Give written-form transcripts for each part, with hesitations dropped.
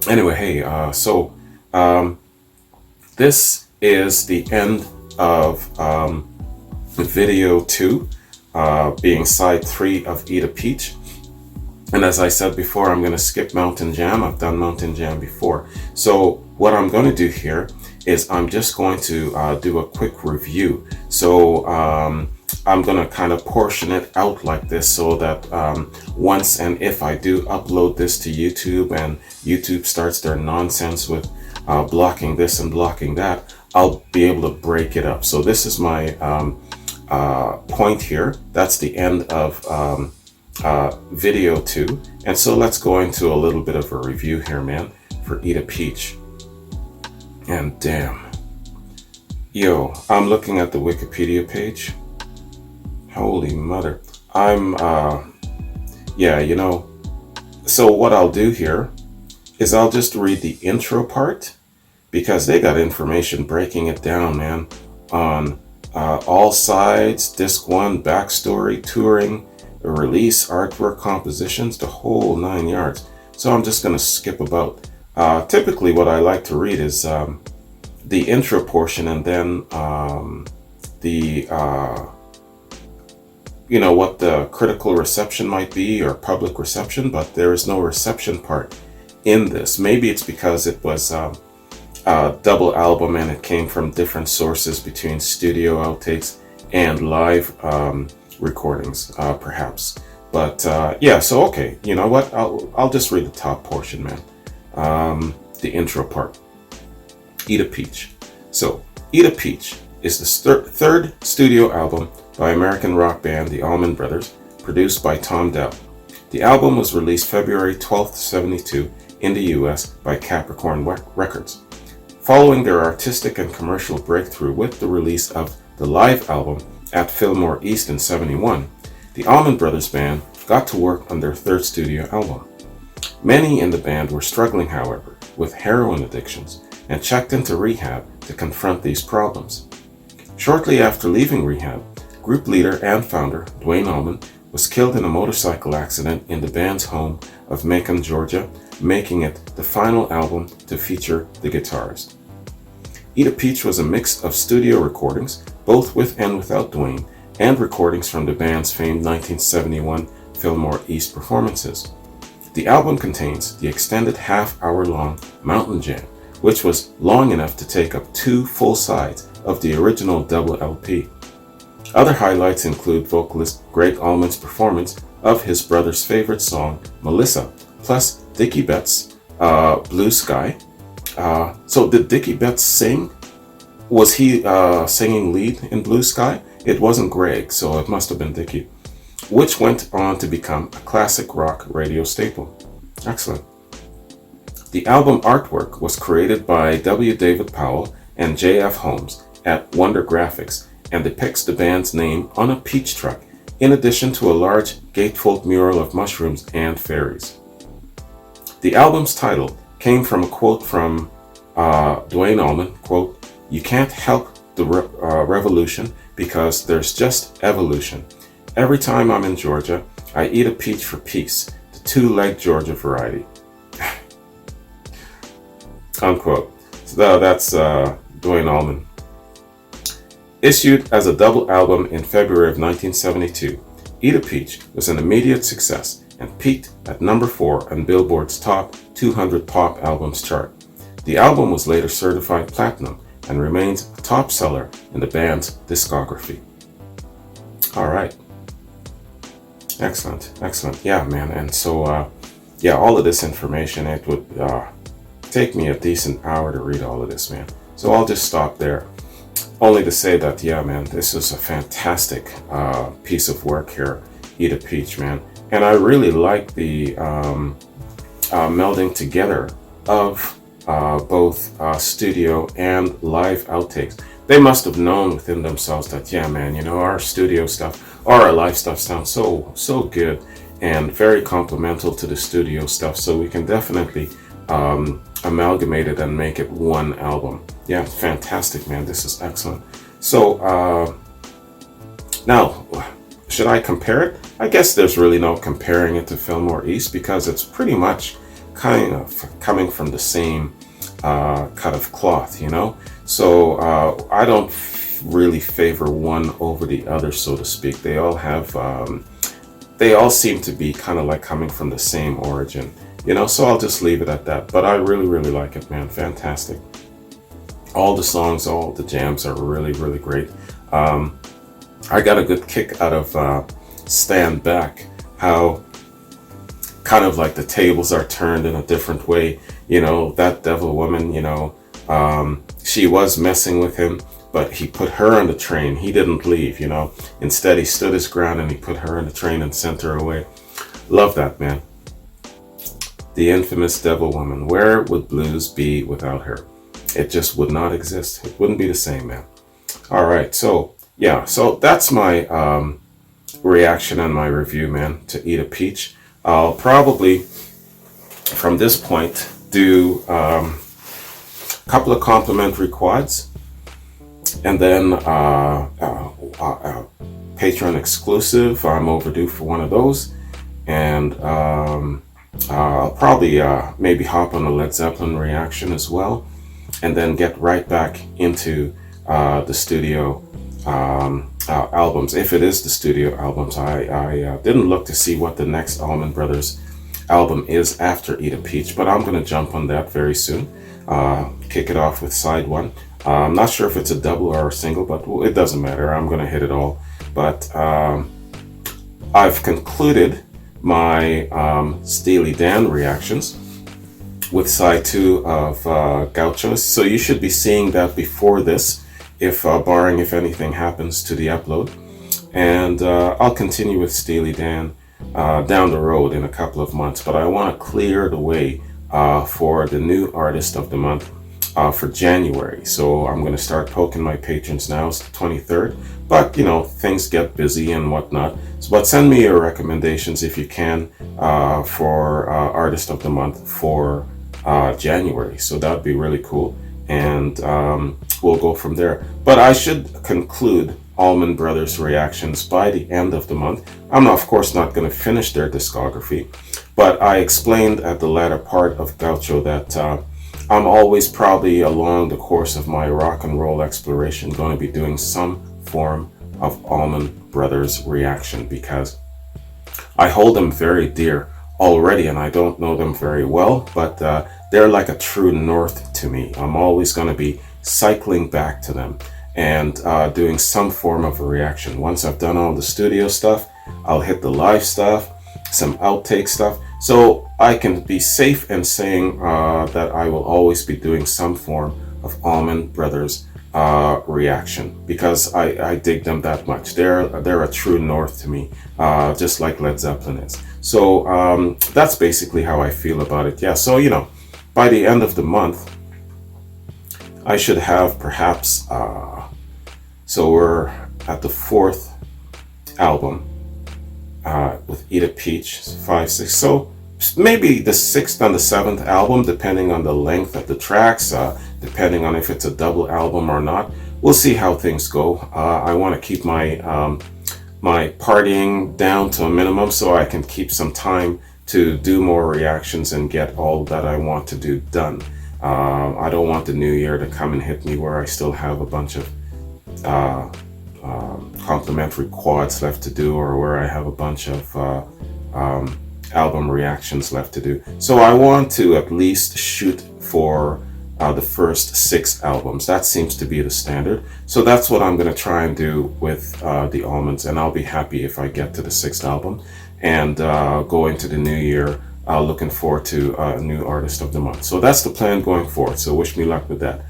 Anyway, hey, um, this is the end of video two, being side three of Eat a Peach. And as I said before, I'm going to skip Mountain Jam. I've done Mountain Jam before. So what I'm going to do here is I'm just going to do a quick review. So I'm going to kind of portion it out like this so that once and if I do upload this to YouTube and YouTube starts their nonsense with blocking this and blocking that, I'll be able to break it up. So this is my point here. That's the end of video two. And so let's go into a little bit of a review here, man, for Eat a Peach. And damn. Yo, I'm looking at the Wikipedia page. Holy mother. Yeah, so what I'll do here is I'll just read the intro part because they got information breaking it down, man, on all sides, disc one, backstory, touring, release, artwork, compositions, the whole 9 yards. So I'm just going to skip about. Typically what I like to read is the intro portion and then the what the critical reception might be or public reception, but there is no reception part in this. Maybe it's because it was a double album and it came from different sources between studio outtakes and live recordings, perhaps. But yeah, so okay, you know what? I'll just read the top portion, man. The intro part. Eat a Peach. So, Eat a Peach is the third studio album by American rock band the Allman Brothers, produced by Tom Dell. The album was released February 12th, 1972 in the US by Capricorn Records. Following their artistic and commercial breakthrough with the release of the live album at Fillmore East in 1971, the Allman Brothers Band got to work on their third studio album. Many in the band were struggling, however, with heroin addictions and checked into rehab to confront these problems. Shortly after leaving rehab, group leader and founder Duane Allman was killed in a motorcycle accident in the band's home of Macon, Georgia, making it the final album to feature the guitarist. Eat a Peach was a mix of studio recordings, both with and without Duane, and recordings from the band's famed 1971 Fillmore East performances. The album contains the extended half-hour-long Mountain Jam, which was long enough to take up 2 full sides of the original double LP. Other highlights include vocalist Gregg Allman's performance of his brother's favorite song, Melissa, plus Dickie Betts' Blue Sky. So did Dickie Betts sing? Was he singing lead in Blue Sky? It wasn't Gregg, so it must have been Dickie, which went on to become a classic rock radio staple. Excellent. The album artwork was created by W. David Powell and J. F. Holmes at Wonder Graphics and depicts the band's name on a peach truck, in addition to a large gatefold mural of mushrooms and fairies. The album's title came from a quote from Duane Allman, quote, "You can't help the revolution because there's just evolution. Every time I'm in Georgia, I eat a peach for peace, the two-leg Georgia variety." Unquote. So that's Duane Allman. Issued as a double album in February of 1972, Eat a Peach was an immediate success and peaked at number 4 on Billboard's Top 200 Pop Albums chart. The album was later certified platinum and remains a top seller in the band's discography. All right. Excellent. Yeah, man. And so, yeah, all of this information, it would take me a decent hour to read all of this, man. So I'll just stop there. Only to say that, yeah, man, this is a fantastic piece of work here, Eat a Peach, man. And I really like the melding together of both studio and live outtakes. They must have known within themselves that, yeah, man, our studio stuff or our live stuff sounds so good and very complementary to the studio stuff. So we can definitely amalgamate it and make it one album. Yeah, fantastic, man. This is excellent. So now, should I compare it? I guess there's really no comparing it to Fillmore East because it's pretty much kind of coming from the same cut of cloth, you know. So I don't really favor one over the other, so to speak. They all have, they all seem to be kind of like coming from the same origin, you know. So I'll just leave it at that. But I really, really like it, man. Fantastic. All the songs, all the jams are really, really great. I got a good kick out of Stand Back, how kind of like the tables are turned in a different way. You know, that devil woman, you know, she was messing with him, but he put her on the train. He didn't leave, you know. Instead, he stood his ground and he put her on the train and sent her away. Love that, man. The infamous devil woman. Where would blues be without her? It just would not exist. It wouldn't be the same, man. All right, so yeah, so that's my reaction and my review, man, to Eat a Peach. I'll probably, from this point, do a couple of complimentary quads, and then Patreon exclusive. I'm overdue for one of those, and I'll probably maybe hop on a Led Zeppelin reaction as well, and then get right back into the studio albums. If it is the studio albums, I didn't look to see what the next Allman Brothers album is after Eat a Peach, but I'm going to jump on that very soon. Kick it off with side one. I'm not sure if it's a double or a single, but it doesn't matter. I'm going to hit it all. But I've concluded my Steely Dan reactions with side two of Gaucho. So you should be seeing that before this, if barring if anything happens to the upload. And I'll continue with Steely Dan down the road in a couple of months. But I want to clear the way for the new artist of the month for January. So I'm going to start poking my patrons now. It's the 23rd. But, you know, things get busy and whatnot. But send me your recommendations if you can for artist of the month for January. So that'd be really cool. And we'll go from there. But I should conclude Allman Brothers reactions by the end of the month. I'm of course not going to finish their discography, but I explained at the latter part of Gaucho that I'm always probably along the course of my rock and roll exploration going to be doing some form of Allman Brothers reaction, because I hold them very dear already, and I don't know them very well, but they're like a true north to me. I'm always going to be cycling back to them and doing some form of a reaction. Once I've done all the studio stuff, I'll hit the live stuff, some outtake stuff. So I can be safe in saying that I will always be doing some form of Allman Brothers reaction, because I dig them that much. They're a true north to me, just like Led Zeppelin is. So that's basically how I feel about it. Yeah, so you know, by the end of the month, I should have perhaps, so we're at the 4th album with Eat a Peach, 5, 6. So maybe the 6th and the 7th album, depending on the length of the tracks, depending on if it's a double album or not. We'll see how things go. I want to keep my my partying down to a minimum so I can keep some time to do more reactions and get all that I want to do done. I don't want the new year to come and hit me where I still have a bunch of complimentary quads left to do, or where I have a bunch of album reactions left to do. So I want to at least shoot for the first 6 albums. That seems to be the standard. So that's what I'm going to try and do with the Almonds, and I'll be happy if I get to the 6th album and go into the new year looking forward to a new artist of the month. So that's the plan going forward. So wish me luck with that.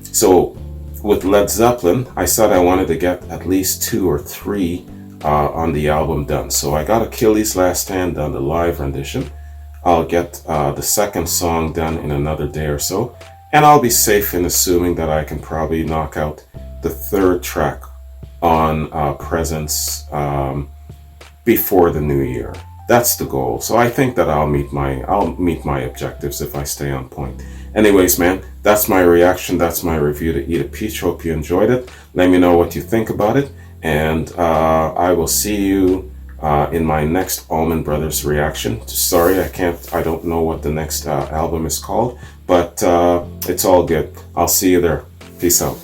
So with Led Zeppelin, I said I wanted to get at least 2 or 3 on the album done. So I got Achilles' Last Stand done, the live rendition. I'll get the 2nd song done in another day or so, and I'll be safe in assuming that I can probably knock out the 3rd track on Presence before the new year. That's the goal. So I think that I'll meet my objectives if I stay on point. Anyways, man, that's my reaction. That's my review to Eat a Peach. Hope you enjoyed it. Let me know what you think about it, and I will see you in my next Allman Brothers reaction. Sorry, I don't know what the next album is called, but it's all good. I'll see you there. Peace out.